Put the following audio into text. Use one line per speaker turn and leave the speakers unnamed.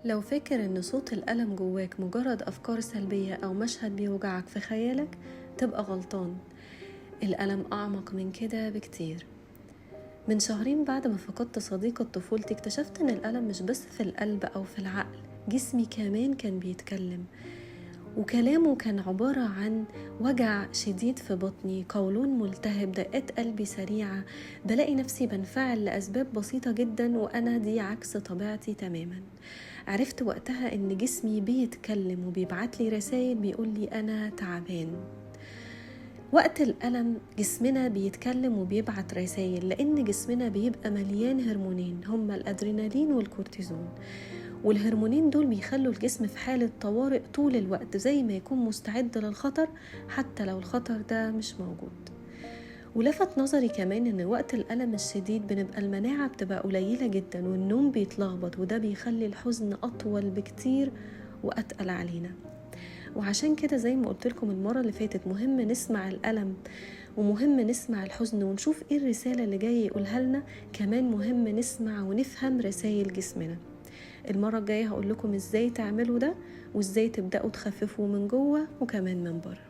لو فاكر إن صوت الألم جواك مجرد أفكار سلبية أو مشهد بيوجعك في خيالك، تبقى غلطان. الألم أعمق من كده بكتير. من شهرين بعد ما فقدت صديقة طفولتي اكتشفت إن الألم مش بس في القلب أو في العقل، جسمي كمان كان بيتكلم، وكلامه كان عبارة عن وجع شديد في بطني، قولون ملتهب، دقات قلبي سريعة، بلاقي نفسي بنفعل لأسباب بسيطة جدا وأنا دي عكس طبيعتي تماما. عرفت وقتها إن جسمي بيتكلم وبيبعت لي رسائل بيقول لي أنا تعبان. وقت الألم جسمنا بيتكلم وبيبعت رسائل، لأن جسمنا بيبقى مليان هرمونين، هما الأدرينالين والكورتيزون، والهرمونين دول بيخلوا الجسم في حالة طوارئ طول الوقت، زي ما يكون مستعد للخطر حتى لو الخطر ده مش موجود. ولفت نظري كمان ان وقت الألم الشديد بنبقى المناعة بتبقى قليلة جدا والنوم بيتلخبط، وده بيخلي الحزن أطول بكتير وأتقل علينا. وعشان كده زي ما قلت لكم المرة اللي فاتت، مهم نسمع الألم ومهم نسمع الحزن ونشوف ايه الرسالة اللي جاي يقولها لنا. كمان مهم نسمع ونفهم رسائل جسمنا. المرة الجاية هقول لكم ازاي تعملوا ده، وازاي تبدأوا تخففوا من جوه وكمان من بره.